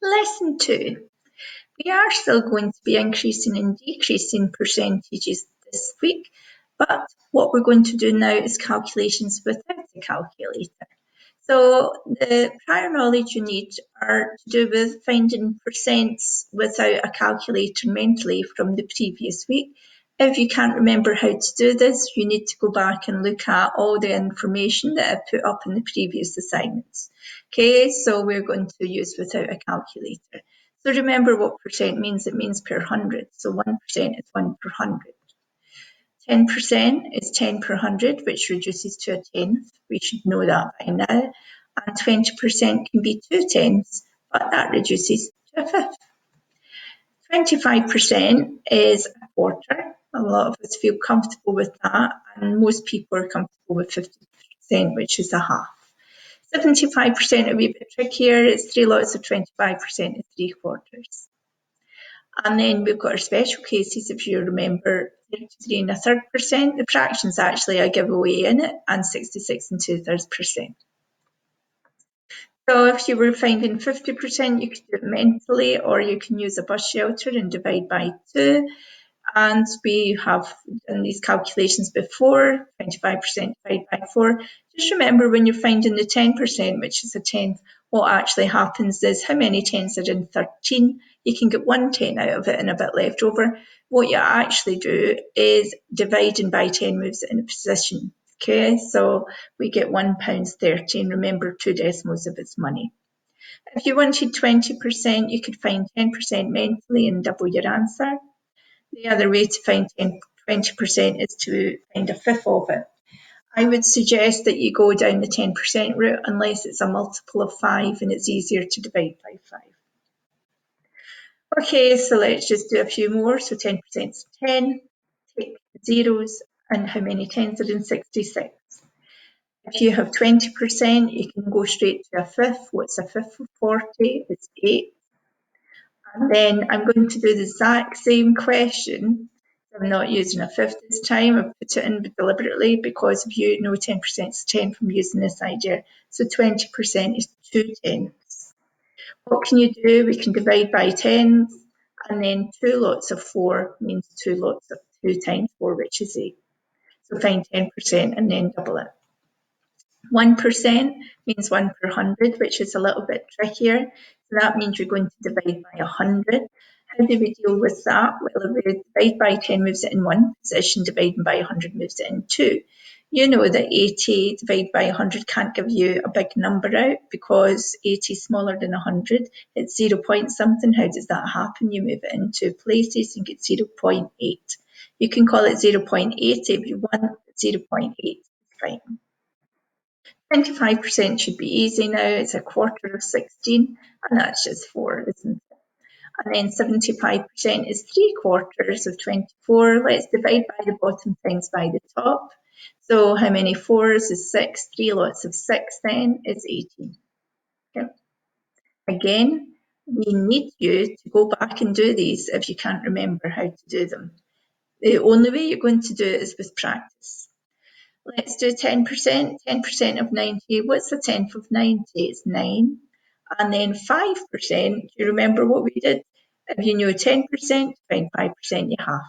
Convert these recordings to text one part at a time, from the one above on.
Lesson 2. We are still going to be increasing and decreasing percentages this week, but what we're going to do now is calculations without a calculator. So the prior knowledge you need are to do with finding percents without a calculator mentally from the previous week. If you can't remember how to do this, you need to go back and look at all the information that I put up in the previous assignments. Okay, so we're going to use without a calculator. So remember what percent means. It means per 100. So 1% is 1 per 100. 10% is 10 per 100, which reduces to a tenth. We should know that by now. And 20% can be 2 tenths, but that reduces to a fifth. 25% is a quarter. A lot of us feel comfortable with that, and most people are comfortable with 50%, which is a half. 75% a wee bit trickier. It's 3 lots of 25% is 3 quarters. And then we've got our special cases, if you remember, 33 and a third percent. The fraction's actually a giveaway in it, and 66 and 2/3%. So if you were finding 50%, you could do it mentally, or you can use a bus shelter and divide by 2. And we have done these calculations before, 25% divided by 4. Just remember when you're finding the 10%, which is a tenth, what actually happens is how many tenths are in 13? You can get 1 tenth out of it and a bit left over. What you actually do is dividing by 10 moves it in a position. Okay, so we get £1.30, and remember 2 decimals if it's money. If you wanted 20%, you could find 10% mentally and double your answer. The other way to find 20% is to find a fifth of it. I would suggest that you go down the 10% route unless it's a multiple of 5 and it's easier to divide by 5. Okay, so let's just do a few more. So 10% is 10, take zeros, and how many tens are in 66? If you have 20%, you can go straight to a fifth. What's a fifth of 40? It's 8. And then I'm going to do the exact same question. I'm not using a fifth this time. I've put it in deliberately because if you know 10% is 10 from using this idea. So 20% is 2 tenths. What can you do? We can divide by tens, and then 2 lots of 4 means 2 lots of 2 times 4, which is 8. So find 10% and then double it. 1% means 1 per 100, which is a little bit trickier. So that means you're going to divide by 100. How do we deal with that? Well, if we divide by 10 moves it in 1 position, dividing by 100 moves it in 2. You know that 80 divided by 100 can't give you a big number out because 80 is smaller than 100. It's 0 point something. How does that happen? You move it in 2 places and get 0.8. You can call it 0.8 if you want. 0.8 is fine. 25% should be easy now. It's a quarter of 16, and that's just 4, isn't it? And then 75% is 3 quarters of 24. Let's divide by the bottom times by the top. So how many 4s is 6? 3 lots of 6 then is 18. Okay. Again, we need you to go back and do these if you can't remember how to do them. The only way you're going to do it is with practice. Let's do 10%. 10% of 90. What's a tenth of 90? It's 9. And then 5%. Do you remember what we did? If you knew 10%, find 5%, you half.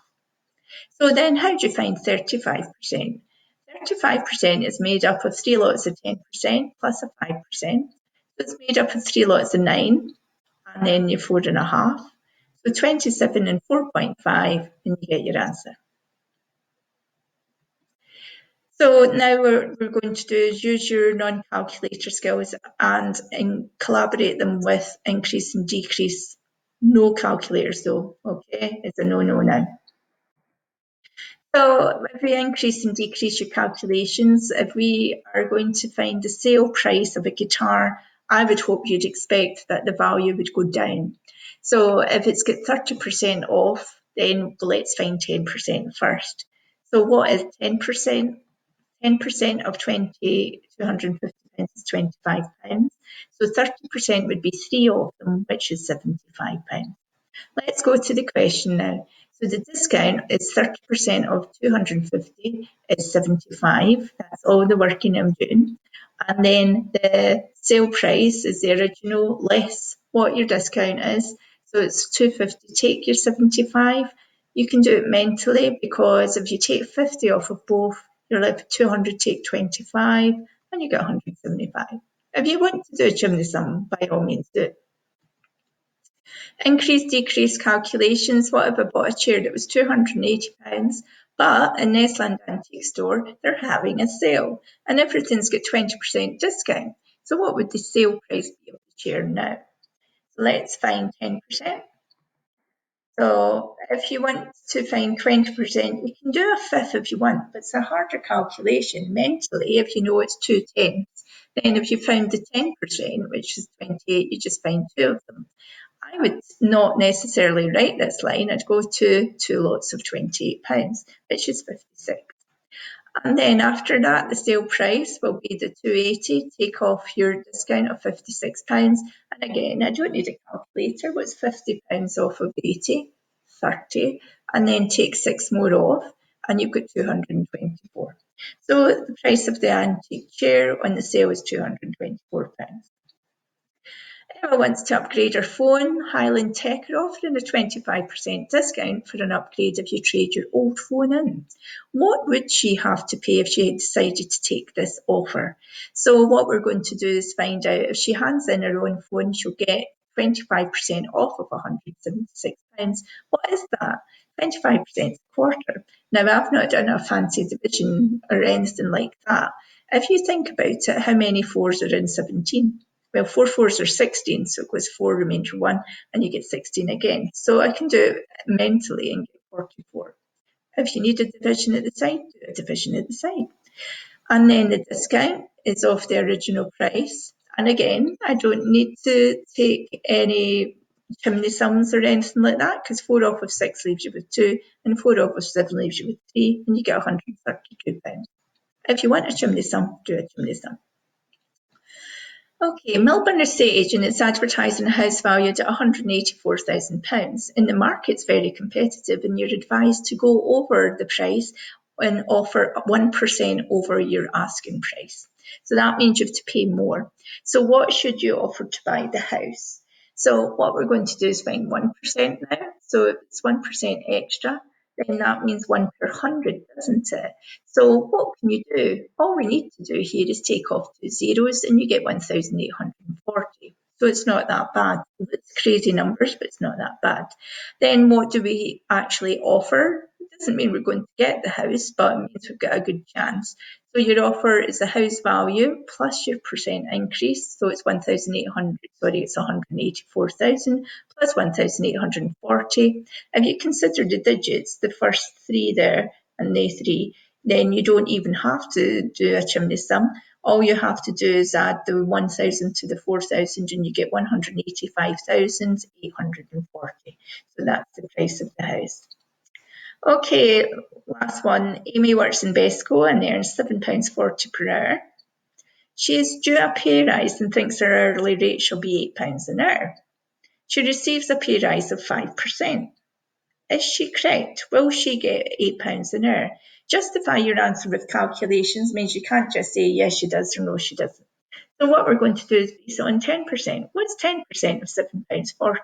So then how do you find 35%? 35% is made up of 3 lots of 10% plus a 5%. So it's made up of 3 lots of 9, and then you 4.5. So 27 and 4.5, and you get your answer. So now we're going to do is use your non-calculator skills and collaborate them with increase and decrease. No calculators though, okay? It's a no-no now. So if we increase and decrease your calculations, if we are going to find the sale price of a guitar, I would hope you'd expect that the value would go down. So if it's got 30% off, then let's find 10% first. So what is 10%? 10% of 250 pence is £25. So 30% would be 3 of them, which is £75. Let's go to the question now. So the discount is 30% of 250 is 75. That's all the working I'm doing. And then the sale price is the original less what your discount is. So it's 250, take your 75. You can do it mentally, because if you take 50 off of both, you're left with 200, take 25, and you get 175. If you want to do a chimney sum, by all means do it. Increase, decrease calculations. What if I bought a chair that was £280, but in Nestland Antique Store, they're having a sale and everything's got 20% discount. So what would the sale price be of the chair now? So let's find 10%. So if you want to find 20%, you can do a fifth if you want, but it's a harder calculation mentally if you know it's 2/10. Then if you found the 10%, which is 28, you just find two of them. I would not necessarily write this line. I'd go to two lots of £28, which is 56. And then after that, the sale price will be the 280, take off your discount of £56. And again, I don't need a calculator. What's £50 off of 80? 30. And then take 6 more off, and you've got 224. So the price of the antique chair on the sale is £224. Emma wants to upgrade her phone. Highland Tech are offering a 25% discount for an upgrade if you trade your old phone in. What would she have to pay if she had decided to take this offer? So what we're going to do is find out if she hands in her own phone, she'll get 25% off of £176. What is that? 25% a quarter. Now, I've not done a fancy division or anything like that. If you think about it, how many fours are in 17? Well, 4 fours are 16, so it goes 4 remainder 1, and you get 16 again. So I can do it mentally and get 44. If you need a division at the side, do a division at the side. And then the discount is off the original price. And again, I don't need to take any chimney sums or anything like that, because 4 off of 6 leaves you with 2, and 4 off of 7 leaves you with 3, and you get £132. If you want a chimney sum, do a chimney sum. Okay, Melbourne estate agent is advertising a house valued at £184,000, and the market's very competitive, and you're advised to go over the price and offer 1% over your asking price. So that means you have to pay more. So what should you offer to buy the house? So what we're going to do is find 1% now. So if it's 1% extra, then that means 1 per 100, doesn't it? So what can you do? All we need to do here is take off 2 zeros and you get 1,840. So it's not that bad. It's crazy numbers, but it's not that bad. Then what do we actually offer? It doesn't mean we're going to get the house, but it means we've got a good chance. So your offer is the house value plus your percent increase. So it's 1,800, sorry, it's 184,000 plus 1,840. If you consider the digits, the first 3 there and the 3, then you don't even have to do a chimney sum. All you have to do is add the 1,000 to the 4,000 and you get 185,840. So that's the price of the house. Okay, last one. Amy works in Besco and earns £7.40 per hour. She is due a pay rise and thinks her hourly rate shall be £8 an hour. She receives a pay rise of 5%. Is she correct? Will she get £8 an hour? Justify your answer with calculations means you can't just say yes she does or no she doesn't. So what we're going to do is base it on 10%. What's 10% of £7.40?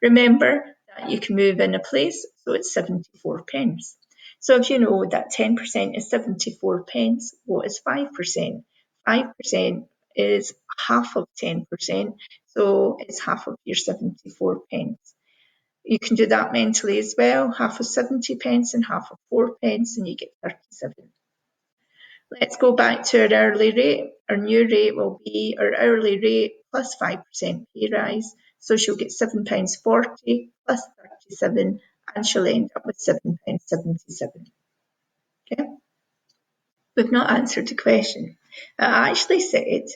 Remember that you can move in a place, so it's 74 pence. So if you know that 10% is 74 pence, what is 5%? 5% is half of 10%, so it's half of your 74 pence. You can do that mentally as well, half of 70 pence and half of 4 pence, and you get 37. Let's go back to our hourly rate. Our new rate will be our hourly rate plus 5% pay rise. So she'll get £7.40 plus 37, and she'll end up with £7.77. Okay? We've not answered the question. I actually said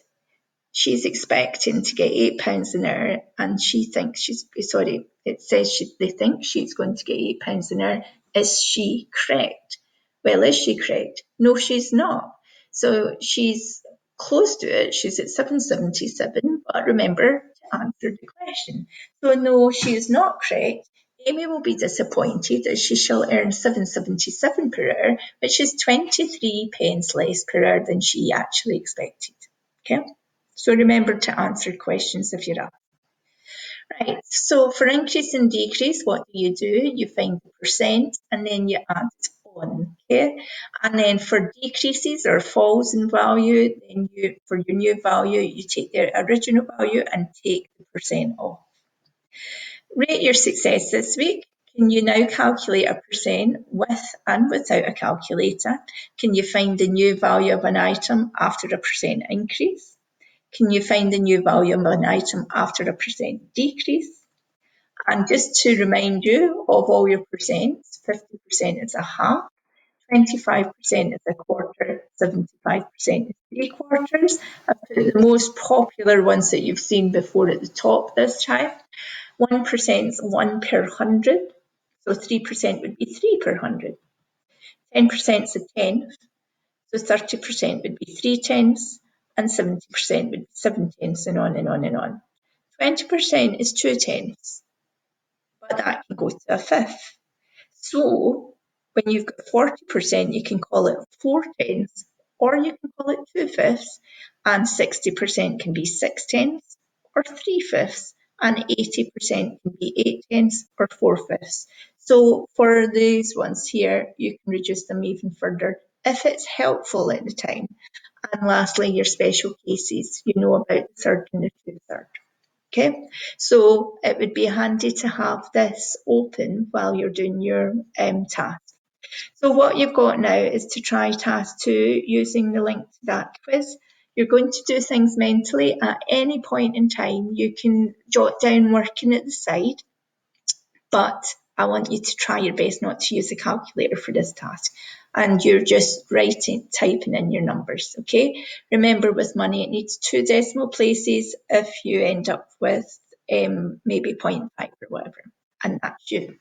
she's expecting to get £8 an hour, and she thinks it says they think she's going to get £8 an hour. Is she correct? Well, is she correct? No, she's not. So she's close to it. She's at 777, but remember to answer the question. So no, she is not correct. Amy will be disappointed as she shall earn 7.77 per hour, which is 23 pence less per hour than she actually expected. Okay, so remember to answer questions if you're up. Right, so for increase and decrease, what do? You find the percent and then you add it on, okay? And then for decreases or falls in value, then for your new value, you take their original value and take the percent off. Rate your success this week. Can you now calculate a percent with and without a calculator? Can you find the new value of an item after a percent increase? Can you find the new value of an item after a percent decrease? And just to remind you of all your percents, 50% is a half, 25% is a quarter, 75% is 3/4. I've put the most popular ones that you've seen before at the top this time. 1% is 1 per 100, so 3% would be 3 per 100. 10% is a tenth, so 30% would be 3 tenths, and 70% would be 7 tenths, and on and on and on. 20% is 2 tenths, but that can go to a fifth. So when you've got 40%, you can call it 4 tenths, or you can call it 2/5, and 60% can be 6 tenths or 3/5, and 80% can be 8 tenths or 4/5. So for these ones here, you can reduce them even further if it's helpful at the time. And lastly, your special cases, you know about the third and the 2/3. Okay, so it would be handy to have this open while you're doing your task. So what you've got now is to try task 2 using the link to that quiz. You're going to do things mentally at any point in time. You can jot down working at the side, but I want you to try your best not to use a calculator for this task. And you're just typing in your numbers, okay? Remember, with money, it needs 2 decimal places if you end up with maybe 0.5 or whatever, and that's you.